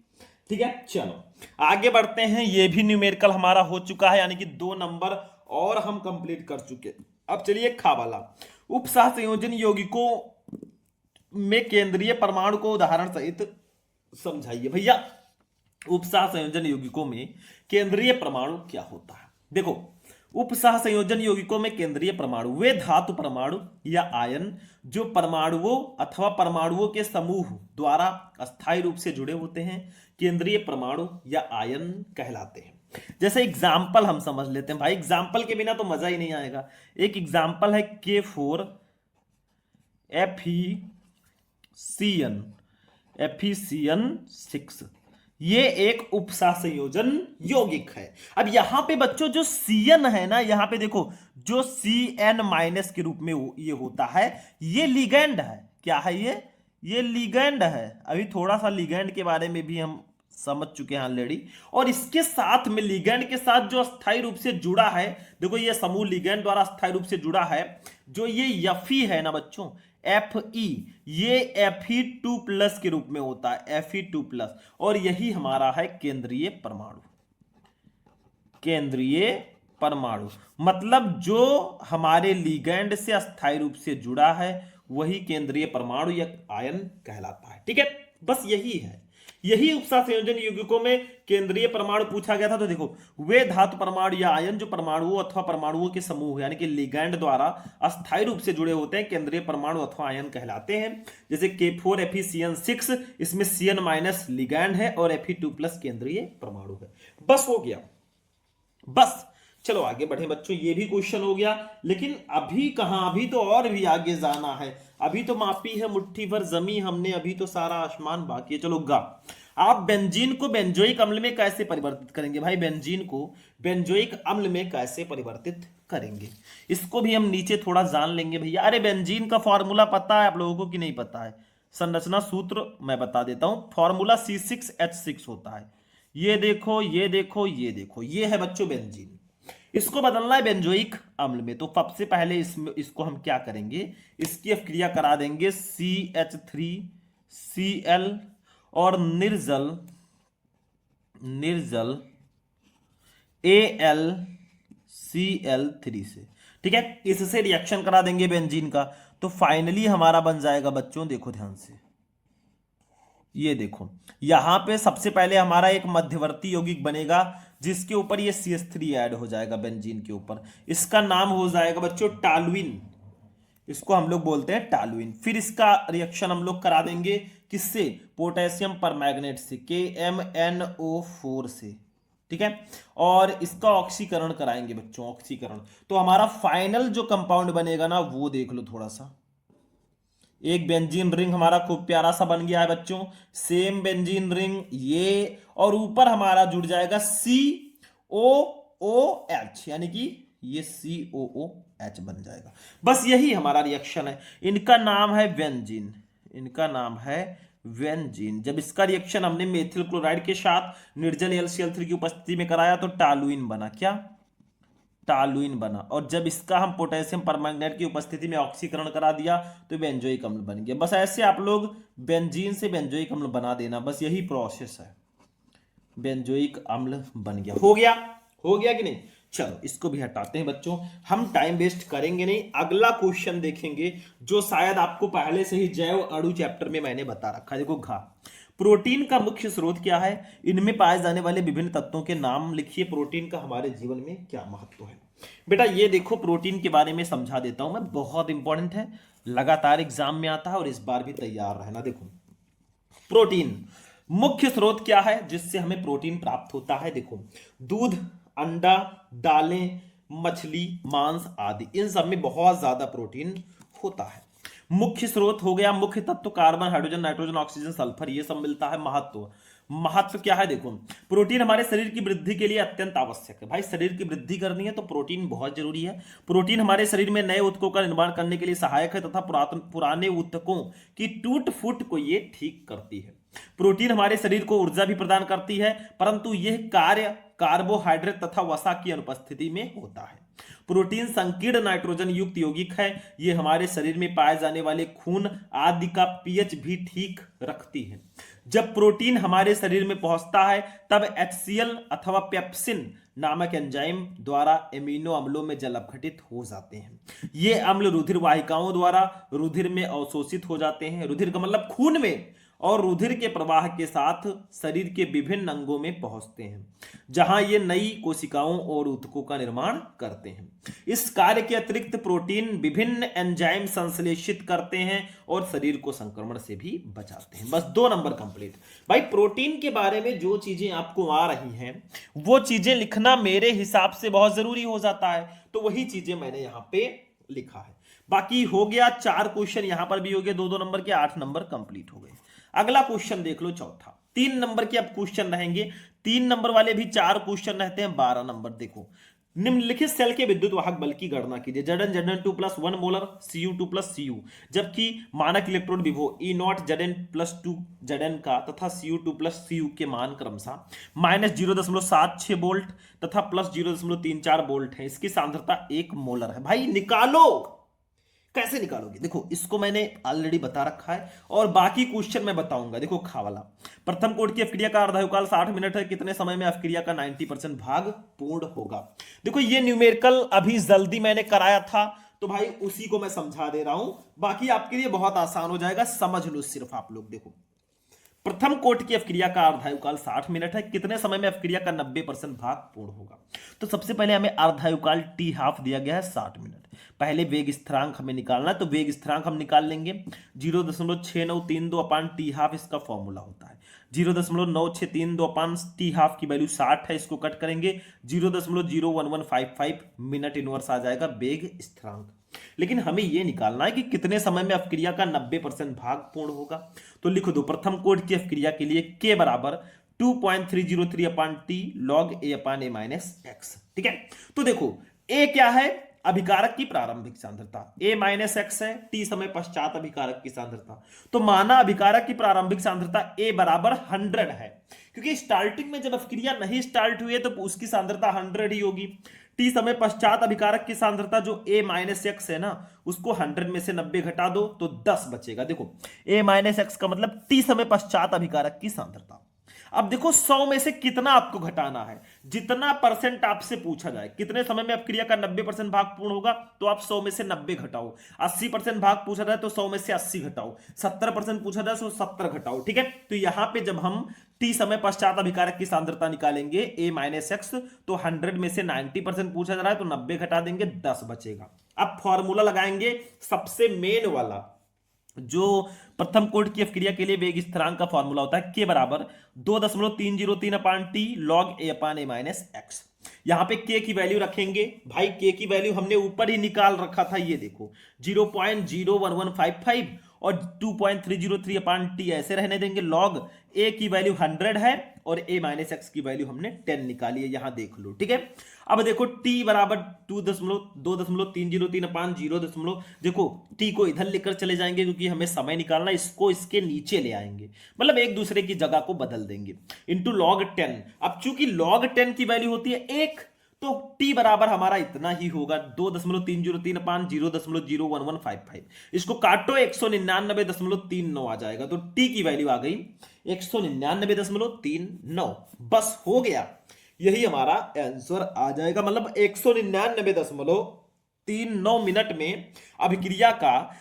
ठीक है। चलो आगे बढ़ते हैं। ये भी न्यूमेरिकल हमारा हो चुका है, यानी कि 2 नंबर और हम कंप्लीट कर चुके। अब चलिए खा वाला, उपसह संयोजन यौगिकों में केंद्रीय परमाणु को उदाहरण सहित समझाइए। भैया उपसह संयोजन यौगिकों में केंद्रीय परमाणु क्या होता है? देखो उपसह संयोजन यौगिकों में केंद्रीय परमाणु वे धातु परमाणु या आयन जो परमाणुओं अथवा परमाणुओं के समूह द्वारा अस्थायी रूप से जुड़े होते हैं, केंद्रीय परमाणु या आयन कहलाते हैं। जैसे एग्जाम्पल हम समझ लेते हैं भाई, एग्जाम्पल के बिना तो मजा ही नहीं आएगा। एक एग्जाम्पल है K4 FeCN, FeCN6, ये एक उपसंयोजन यौगिक है। अब यहां पे बच्चों जो CN है ना, यहां पे देखो जो CN माइनस के रूप में ये होता है, ये लिगैंड है। क्या है ये लिगैंड है। अभी थोड़ा सा लिगैंड के बारे में भी हम समझ चुके हैं ऑलरेडी। और इसके साथ में लिगैंड के साथ जो अस्थायी रूप से जुड़ा है, देखो ये समूह लिगैंड द्वारा अस्थायी रूप से जुड़ा है, जो ये Fe है ना बच्चों, Fe, ये Fe2+ के रूप में होता है, Fe2+, और यही हमारा है केंद्रीय परमाणु। केंद्रीय परमाणु मतलब जो हमारे लिगैंड से अस्थायी रूप से जुड़ा है वही केंद्रीय परमाणु या आयन कहलाता है। ठीक है, बस यही है। यही उपसंयोजन यौगिकों में केंद्रीय परमाणु पूछा गया था। तो देखो, वे धातु परमाणु या आयन जो परमाणुओं अथवा परमाणुओं के समूह यानी कि लिगैंड द्वारा अस्थायी रूप से जुड़े होते हैं केंद्रीय परमाणु अथवा आयन कहलाते हैं। जैसे K4FeCN6, इसमें CN- लिगैंड है और Fe2+ केंद्रीय परमाणु है। बस हो गया, बस। चलो आगे बढ़े बच्चों, ये भी क्वेश्चन हो गया। लेकिन अभी कहां, अभी तो और भी आगे जाना है। अभी तो मापी है मुट्ठी भर जमी हमने, अभी तो सारा आसमान बाकी है। चलो गा, आप बेंजीन को बेंजोइक अम्ल में कैसे परिवर्तित करेंगे? भाई बेंजीन को बेंजोइक अम्ल में कैसे परिवर्तित करेंगे, इसको भी हम नीचे थोड़ा जान लेंगे भैया। अरे बेंजीन का फॉर्मूला पता है आप लोगों को कि नहीं पता है? संरचना सूत्र मैं बता देता हूं। फॉर्मूला C6H6 होता है। ये देखो, ये देखो, ये देखो, ये है बच्चों बेंजीन। इसको बदलना है बेंजोइक अम्ल में, तो सबसे पहले इसको हम क्या करेंगे, इसकी अभिक्रिया करा देंगे CH3Cl और निर्जल AlCl3 से। ठीक है, इससे रिएक्शन करा देंगे बेंजीन का, तो फाइनली हमारा बन जाएगा बच्चों, देखो ध्यान से, ये देखो यहां पे सबसे पहले हमारा एक मध्यवर्ती यौगिक बनेगा जिसके ऊपर ये CH3 ऐड हो जाएगा बेंजीन के ऊपर। इसका नाम हो जाएगा बच्चों टालुइन, इसको हम लोग बोलते हैं टालुइन। फिर इसका रिएक्शन हम लोग करा देंगे किससे? पोटेशियम परमैंगनेट से, KMnO4 से। ठीक है, और इसका ऑक्सीकरण कराएंगे बच्चों, ऑक्सीकरण। तो हमारा फाइनल जो कंपाउंड बनेगा ना, वो देख लो थोड़ा सा। एक बेंजीन रिंग हमारा खूब प्यारा सा बन गया है बच्चों, सेम बेंजीन रिंग ये, और ऊपर हमारा जुड़ जाएगा COOH, यानी कि ये COOH बन जाएगा। बस यही हमारा रिएक्शन है। इनका नाम है बेंजीन, इनका नाम है बेंजीन। जब इसका रिएक्शन हमने मेथिल क्लोराइड के साथ निर्जल LCl3 की उपस्थिति में कराया तो टालुइन बना। क्या? टालुइन बना। और जब इसका हम पोटेशियम परमैंगनेट की उपस्थिति में ऑक्सीकरण करा दिया तो बेंजोइक अम्ल बन गया। बस ऐसे आप लोग बेंजीन से बेंजोइक अम्ल बना देना, बस यही प्रोसेस है। बेंजोइक अम्ल बन गया। हो गया, हो गया कि नहीं? चलो इसको भी हटाते हैं बच्चों, हम टाइम वेस्ट करेंगे नहीं। अगला क्वेश्चन देखेंगे जो शायद आपको पहले से ही जैव अणु चैप्टर में मैंने बता रखा है। देखो घा, प्रोटीन का मुख्य स्रोत क्या है? इनमें पाए जाने वाले विभिन्न तत्वों के नाम लिखिए। प्रोटीन का हमारे जीवन में क्या महत्व है? बेटा ये देखो, प्रोटीन के बारे में समझा देता हूं मैं, बहुत इंपॉर्टेंट है, लगातार एग्जाम में आता है और इस बार भी तैयार रहना। देखो प्रोटीन मुख्य स्रोत क्या है जिससे हमें प्रोटीन प्राप्त होता है? देखो दूध, अंडा, दालें, मछली, मांस आदि, इन सब में बहुत ज्यादा प्रोटीन होता है। मुख्य स्रोत हो गया, मुख्य तत्व carbon, hydrogen, nitrogen, oxygen, sulphur, ये सब मिलता है। महत्व, महत्व क्या है? देखो प्रोटीन हमारे शरीर की वृद्धि के लिए अत्यंत आवश्यक है। भाई शरीर की वृद्धि करनी है तो प्रोटीन बहुत जरूरी है। प्रोटीन हमारे शरीर में नए ऊतकों का निर्माण करने के लिए सहायक है तथा पुराने ऊतकों की टूट फूट को ये ठीक करती है। प्रोटीन हमारे शरीर को ऊर्जा भी प्रदान करती है, परंतु यह कार्य कार्बोहाइड्रेट तथा वसा की अनुपस्थिति में होता है। प्रोटीन संकीर्ण नाइट्रोजन युक्त यौगिक है। यह हमारे शरीर में पाए जाने वाले खून आदि का पीएच भी ठीक रखती है। जब प्रोटीन हमारे शरीर में पहुंचता है तब HCl अथवा पेप्सिन नामक एंजाइम द्वारा एमिनो अम्लों में जल अपघटित हो जाते हैं। ये अम्ल रुधिर वाहिकाओं द्वारा रुधिर में अवशोषित हो जाते हैं। रुधिर का मतलब खून में, और रुधिर के प्रवाह के साथ शरीर के विभिन्न अंगों में पहुंचते हैं जहां ये नई कोशिकाओं और ऊतकों का निर्माण करते हैं। इस कार्य के अतिरिक्त प्रोटीन विभिन्न एंजाइम संश्लेषित करते हैं और शरीर को संक्रमण से भी बचाते हैं। बस 2 नंबर कंप्लीट। भाई प्रोटीन के बारे में जो चीजें आपको आ रही हैं वो चीजें लिखना मेरे हिसाब से बहुत जरूरी हो जाता है, तो वही चीजें मैंने यहां पे लिखा है। बाकी हो गया 4 क्वेश्चन यहां पर भी हो गए 2-2 नंबर के, 8 नंबर कंप्लीट हो गए। अगला क्वेश्चन देख लो, चौथा 3 नंबर के अब क्वेश्चन रहेंगे, 3 नंबर वाले भी 4 क्वेश्चन रहते हैं, 12 नंबर। देखो, निम्नलिखित सेल के विद्युत वाहक बल की गणना कीजिए। Zn 2 plus 1 molar Cu2 plus Cu, जबकि मानक इलेक्ट्रॉन विभव E0 Zn प्लस 2 Zn का तथा Cu2 प्लस Cu के मान क्रमशः -0.76 वोल्ट तथा प्लस 0.34 वोल्ट है। इसकी सांद्रता 1 मोलर है। भाई निकालो, कैसे निकालोगे? देखो, इसको मैंने ऑलरेडी बता रखा है और बाकी क्वेश्चन मैं बताऊंगा। देखो, खा वाला प्रथम कोटि की अपक्रिया का अर्धायुकाल 60 मिनट है, कितने समय में अपक्रिया का 90% भाग पूर्ण होगा? देखो, ये न्यूमेरिकल अभी जल्दी मैंने कराया था, तो भाई उसी को मैं समझा दे रहा हूं, बाकी आपके लिए बहुत आसान हो जाएगा, समझ लो सिर्फ आप लोग। देखो, प्रथम कोटि की अपक्रिया का अर्धायुकाल 60 मिनट है, कितने समय में अपक्रिया का 90% भाग पूर्ण होगा? तो सबसे पहले हमें अर्धायुकाल टी हाफ दिया गया है 60 मिनट। पहले वेग स्थिरांक हमें निकालना है, तो वेग स्थिरांक हम निकाल लेंगे 0.6932 अपान टी हाफ, इसका फॉर्मूला होता है 0.9632 अपान टी हाफ की वैल्यू 60 है, इसको कट करेंगे 0.01155 मिनट इनवर्स आ जाएगा वेग स्थिरांक। लेकिन हमें यह निकालना है कि कितने समय में अपक्रिया का 90% भाग पूर्ण होगा। तो लिख दो, प्रथम कोटि की अपक्रिया के लिए k बराबर 2.303 upon T log a upon a minus X. ठीक है, तो देखो a क्या है? अभिकारक की प्रारंभिक सांद्रता, a माइनस एक्स है t समय पश्चात अभिकारक की सांद्रता। तो माना अभिकारक की प्रारंभिक सांद्रता a बराबर 100 है, क्योंकि स्टार्टिंग में जब अपक्रिया नहीं स्टार्ट हुई है तो उसकी सांद्रता 100 ही होगी। टी समय पश्चात अभिकारक की सांद्रता जो a माइनस एक्स है ना, उसको 100 में से 90 घटा दो तो 10 बचेगा। देखो, a माइनस एक्स का मतलब टी समय पश्चात अभिकारक की सांद्रता। अब देखो 100 में से कितना आपको घटाना है, जितना परसेंट आपसे पूछा जाए, कितने समय में अपक्रिया का 90% भाग पूर्ण होगा, तो आप 100 में से 90 घटाओ। 80% भाग पूछा जाए तो 100 में से 80 घटाओ, 70% पूछा जाए तो 70 घटाओ। ठीक है, तो यहां पे जब हम टी समय पश्चात अभिकारक की सांद्रता निकालेंगे a माइनस एक्स, तो 100 में से 90% पूछा जा रहा है तो 90 घटा देंगे, 10 बचेगा। अब फॉर्मूला लगाएंगे सबसे मेन वाला, जो प्रथम कोटि की अपक्रिया के लिए वेग स्थिरांक का फॉर्मूला होता है k बराबर 2.303 upon T log a upon a minus X. यहां पे k की वैल्यू रखेंगे। भाई k की वैल्यू हमने ऊपर ही निकाल रखा था, ये देखो 0.01155 और 2.303 अपान टी ऐसे रहने देंगे। लॉग a की वैल्यू 100 है और a माइनस एक्स की वैल्यू हमने 10 निकाली है, यहां देख लो। ठीक है, अब देखो t बराबर 2.303 अपान 0, देखो t को इधर लेकर चले जाएंगे क्योंकि हमें समय निकालना, इसको इसके नीचे ले आएंगे, मतलब एक दूसरे की जगह को बदल देंगे, इंटू लॉग 10। अब चूंकि लॉग 10 की वैल्यू होती है 1, तो t बराबर हमारा इतना ही होगा 2.303 अपान 0.01155। इसको काटो 199.39 आ जाएगा, तो t की वैल्यू आ गई 199.39। बस हो गया, यही हमारा आंसर आ जाएगा, मतलब 199.39 मिनट में अभिक्रिया का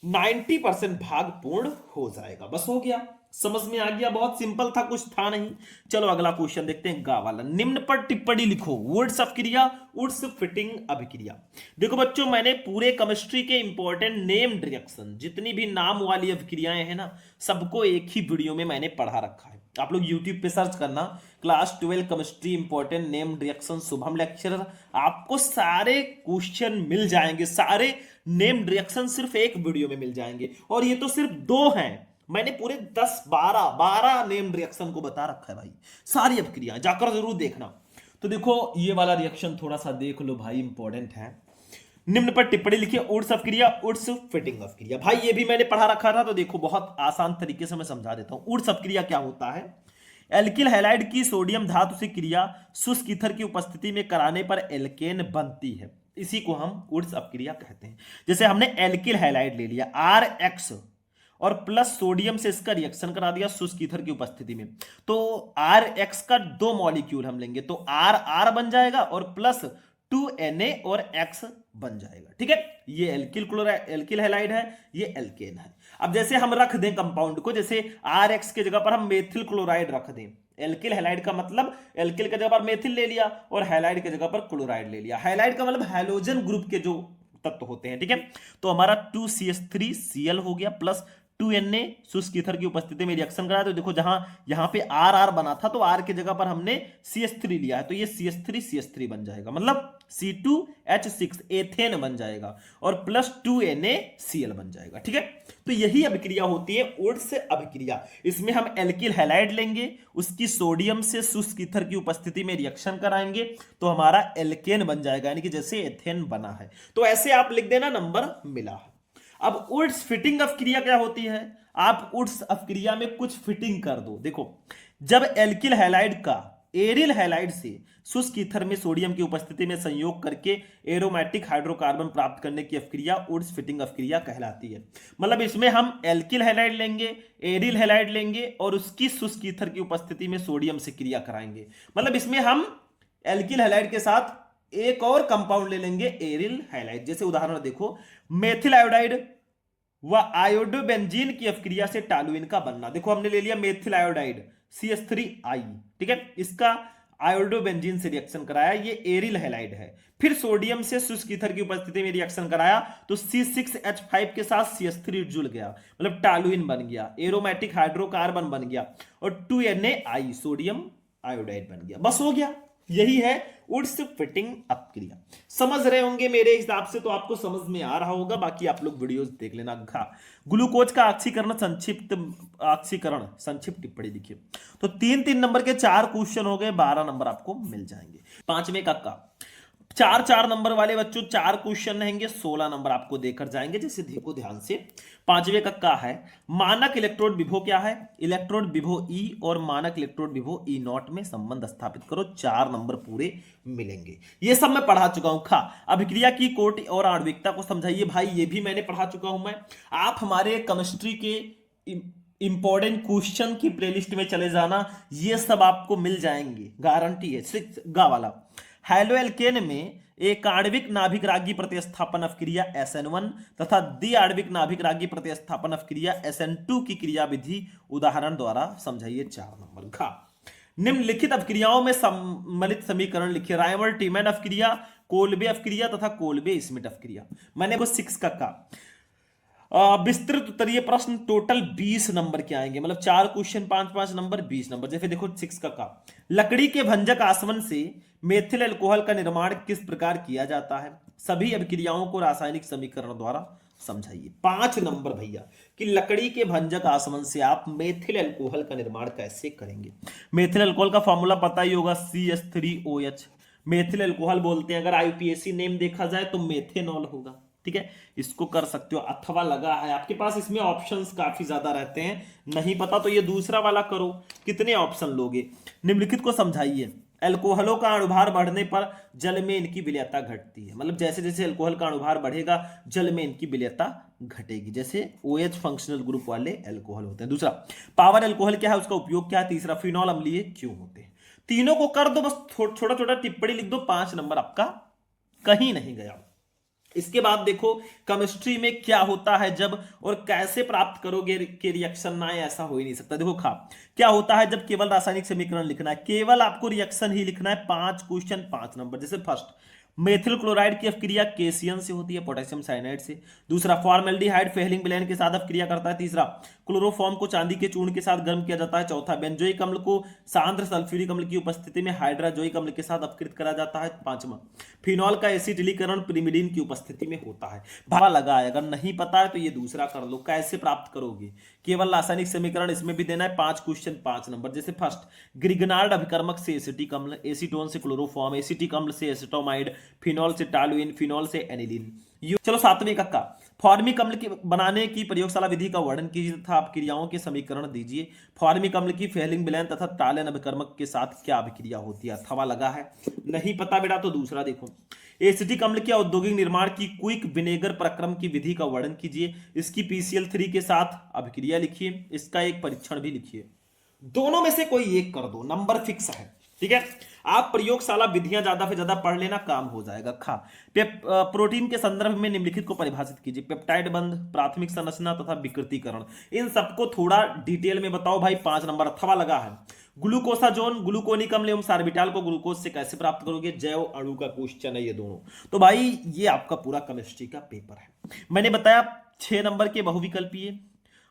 90% भाग पूर्ण हो जाएगा। बस हो गया, समझ में आ गया, बहुत सिंपल था, कुछ था नहीं। चलो अगला क्वेश्चन देखते हैं, गा वाला। निम्न पर टिप्पणी लिखो, वुड्स अपक्रिया, वुड्स फिटिंग अभिक्रिया। देखो बच्चों, मैंने पूरे केमिस्ट्री के इंपॉर्टेंट नेम्ड रिएक्शन, जितनी भी नाम वाली अभिक्रियाएं हैं ना, सबको एक ही वीडियो में मैंने पढ़ा रखा है। आप लोग यूट्यूब पे सर्च करना class 12 chemistry important named reaction Shubham lecturer, आपको सारे क्वेश्चन मिल जाएंगे, सारे नेम्ड रिएक्शन सिर्फ एक वीडियो में मिल जाएंगे। और ये तो सिर्फ 2 हैं, मैंने पूरे 10-12 नेम्ड रिएक्शन को बता रखा है भाई, सारी अभिक्रियाएं जाकर जरूर देखना। तो देखो ये वाला रिएक्शन थोड़ा सा देख लो भाई, इंपॉर्टेंट है। निम्न पर टिप्पणी लिखिए, वुड्स अपक्रिया, वुड्स फिटिंग अपक्रिया। भाई ये भी मैंने पढ़ा रखा था, तो देखो बहुत आसान तरीके से मैं समझा देता हूं। वुड्स अपक्रिया क्या होता है? एल्किल हैलाइड की सोडियम धातु से क्रिया शुष्क ईथर की उपस्थिति में कराने पर एल्केन बनती है, इसी को हम वुड्स अपक्रिया कहते हैं। जैसे हमने एल्किल हैलाइड ले लिया RX और प्लस सोडियम से इसका रिएक्शन करा दिया शुष्क ईथर की उपस्थिति में, तो RX का 2 मॉलिक्यूल हम लेंगे, तो R बन जाएगा और प्लस 2Na और X बन जाएगा। ठीक है, ये एल्किल हैलाइड है, ये एल्केन है। अब जैसे हम रख दें कंपाउंड को, जैसे RX के जगह पर हम मेथिल क्लोराइड रख दें, एल्किल हैलाइड का मतलब एल्किल के जगह पर मेथिल ले लिया और हैलाइड के जगह पर क्लोराइड ले लिया। हैलाइड का मतलब हैलोजन ग्रुप के जो तत्व होते हैं। ठीक है, तो हमारा 2CH3Cl हो गया प्लस 2Na शुष्क ईथर की उपस्थिति में रिएक्शन कराया, तो देखो जहां यहां पे RR बना था तो R की जगह पर हमने CH3 लिया है, तो ये CH3 बन जाएगा, मतलब C2H6 एथेन बन जाएगा और प्लस 2NaCl बन जाएगा। ठीक है, तो यही अभिक्रिया होती है वुड्स अभिक्रिया। इसमें हम एल्किल हैलाइड लेंगे, उसकी सोडियम से शुष्क ईथर की उपस्थिति में रिएक्शन कराएंगे तो हमारा एल्केन बन जाएगा, यानी कि जैसे एथेन बना है। तो ऐसे आप लिख देना नंबर मिला। अब वुड्स फिटिंग अपक्रिया क्या होती है? आप वुड्स अपक्रिया में कुछ फिटिंग कर दो। देखो, जब एल्किल हैलाइड का एरिल हैलाइड से शुष्क ईथर में सोडियम की उपस्थिति में संयोग करके एरोमेटिक हाइड्रोकार्बन प्राप्त करने की अपक्रिया वुड्स फिटिंग अपक्रिया कहलाती है। मतलब इसमें हम एल्किल हैलाइड लेंगे, एरिल हैलाइड लेंगे और उसकी शुष्क ईथर की उपस्थिति में सोडियम से क्रिया कराएंगे। मतलब इसमें हम एल्किल हैलाइड के साथ एक और कंपाउंड ले लेंगे एरिल हैलाइड। जैसे उदाहरण देखो, मेथिल आयोडाइड व आयोडोबेंजीन की अपक्रिया से टॉलुइन का बनना। देखो हमने ले लिया मेथिल आयोडाइड CH3I, ठीक है, इसका आयोडोबेंजीन से रिएक्शन कराया, ये एरिल हैलाइड है। फिर सोडियम से शुष्क ईथर की उपस्थिति में रिएक्शन कराया तो C6H5 के साथ CH3 जुड़ गया, मतलब टॉलुइन बन गया, एरोमेटिक हाइड्रोकार्बन बन गया और 2NaI सोडियम आयोडाइड बन गया। बस हो गया, यही है वुड्स फिटिंग अपक्रिया। समझ रहे होंगे मेरे हिसाब से, तो आपको समझ में आ रहा होगा, बाकी आप लोग वीडियोस देख लेना। ग्लूकोज का ऑक्सीकरण संक्षिप्त टिप्पणी लिखिए। तो 3-3 नंबर के 4 क्वेश्चन हो गए, 12 नंबर आपको मिल जाएंगे। पांचवें का 4-4 नंबर वाले बच्चों 4 क्वेश्चन रहेंगे, 16 नंबर आपको देकर जाएंगे। जैसे देखो ध्यान से, पांचवें का है मानक इलेक्ट्रोड विभव क्या है? इलेक्ट्रोड विभव E और मानक इलेक्ट्रोड विभव E0 में संबंध स्थापित करो। 4 नंबर पूरे मिलेंगे। ये सब मैं पढ़ा चुका हूं। अभिक्रिया की कोटि और आणविकता को समझाइए। भाई ये भी मैंने पढ़ा चुका हूं मैं। आप हमारे केमिस्ट्री के इंपॉर्टेंट क्वेश्चन की प्लेलिस्ट में चले जाना, ये सब आपको मिल जाएंगे, गारंटी है। 6 वाला हैलोएल्केन में एक आणविक नाभिक रागी प्रतिस्थापन अपक्रिया SN1 तथा द्वि आणविक नाभिक रागी प्रतिस्थापन अपक्रिया SN2 की क्रिया विधि उदाहरण द्वारा समझाइए। 4 नंबर निम्नलिखित अपक्रियाओं में सम्मिलित समीकरण लिखिए। रायमर टीमैन अपक्रिया, कोल्बे अपक्रिया तथा कोल्बे स्मिट अपक्रिया। मैंने को 6 का विस्तृत उत्तरीय प्रश्न टोटल 20 नंबर के आएंगे, मतलब 4 क्वेश्चन 5-5 नंबर 20 नंबर। जैसे देखो 6 का लकड़ी के भंजक आसवन से मेथिल अल्कोहल का निर्माण किस प्रकार किया जाता है? सभी अभिक्रियाओं को रासायनिक समीकरण द्वारा समझाइए। 5 नंबर भैया कि लकड़ी के भंजक आसवन से आप मेथिल अल्कोहल का निर्माण कैसे करेंगे। मेथिल अल्कोहल का फॉर्मूला पता ही होगा, CH3OH। मेथिल अल्कोहल बोलते हैं, अगर IUPAC नेम देखा जाए तो मेथेनॉल होगा। ठीक है, इसको कर सकते हो। अथवा लगा है आपके पास, इसमें ऑप्शंस काफी ज्यादा रहते हैं, नहीं पता तो ये दूसरा वाला करो। कितने ऑप्शन लोगे? निम्नलिखित को समझाइए। अल्कोहलों का अणुभार बढ़ने पर जल में इनकी विलयता घटती है, मतलब जैसे जैसे अल्कोहल का अणुभार बढ़ेगा जल में इनकी विलयता घटेगी। जैसे OH फंक्शनल ग्रुप वाले अल्कोहल होते हैं। दूसरा, पावर अल्कोहल क्या है, उसका उपयोग क्या है? तीसरा, फिनॉल अम्लीय क्यों होते हैं? तीनों को कर दो, बस छोटा छोटा टिप्पणी लिख दो, 5 नंबर आपका कहीं नहीं गया। इसके बाद देखो केमिस्ट्री में क्या होता है जब और कैसे प्राप्त करोगे के रिएक्शन ना आए, ऐसा हो ही नहीं सकता। देखो क्या होता है जब केवल रासायनिक समीकरण लिखना है, केवल आपको रिएक्शन ही लिखना है। 5 क्वेश्चन 5 नंबर। जैसे फर्स्ट, मेथिल क्लोराइड की अपक्रिया केसियन से होती है, पोटेशियम साइनाइड से। दूसरा, फॉर्मेल्डिहाइड फेहलिंग विलयन के साथ अपक्रिया करता है। तीसरा, क्लोरोफॉर्म को चांदी के चूर्ण के साथ गर्म किया जाता है। चौथा, बेंजोइक अम्ल को सांद्र सल्फ्यूरिक अम्ल की उपस्थिति में हाइड्राजोइक अम्ल के साथ अपकृत करा जाता है। 5वां, फिनॉल का एसिटिलीकरण पिरिमिडीन की उपस्थिति में होता है। भावा लगा है, अगर नहीं पता है तो ये दूसरा कर लो। कैसे प्राप्त करोगे? केवल रासायनिक समीकरण इसमें भी देना है। 5 क्वेश्चन 5 नंबर। जैसे फर्स्ट, ग्रिगनार्ड अभिकर्मक से एसिटिक अम्ल, एसीटोन से क्लोरोफॉर्म, एसिटिक अम्ल से एसिटोमाइड, फिनॉल से टॉलुइन, फिनॉल से एनिलीन। चलो 7वें का फॉर्मिक अम्ल की बनाने की प्रयोगशाला विधि का वर्णन कीजिए तथा अपक्रियाओं के समीकरण दीजिए। फॉर्मिक अम्ल की फेहलिंग विलयन तथा टालन अभिकर्मक के साथ क्या अभिक्रिया होती है? अथवा लगा है, नहीं पता बेटा तो दूसरा देखो। एसिटिक अम्ल के औद्योगिक निर्माण की क्विक विनेगर प्रक्रम की विधि का वर्णन कीजिए। इसकी PCl3 के साथ अभिक्रिया लिखिए। इसका एक परीक्षण भी लिखिए। दोनों में से कोई एक कर दो, नंबर फिक्स है। ठीक है, आप प्रयोगशाला विधियां ज्यादा से ज्यादा पढ़ लेना, काम हो जाएगा। प्रोटीन के संदर्भ में निम्नलिखित को परिभाषित कीजिए। पेप्टाइड बंध, प्राथमिक संरचना तथा विकृतीकरण, इन सबको थोड़ा डिटेल में बताओ भाई। 5 नंबर। अथवा लगा है, ग्लूकोसाजोन, ग्लूकोनिक अम्ल एवं सार्बिटाल को ग्लूकोज से कैसे प्राप्त करोगे? जैव अणु का क्वेश्चन है ये दोनों। तो भाई ये आपका पूरा केमिस्ट्री का पेपर है। मैंने बताया 6 नंबर के बहुविकल्पीय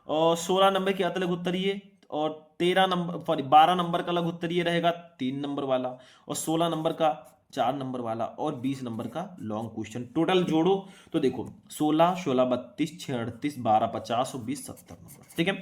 और 16 नंबर के अलग उत्तरीय, और 13 नंबर सॉरी 12 नंबर का अलग उत्तरीय रहेगा 3 नंबर वाला, और 16 नंबर का 4 नंबर वाला, और 20 नंबर का लॉन्ग क्वेश्चन। टोटल जोड़ो तो देखो 16 16 32 6 38 12 50 और 20 70 नंबर। ठीक है,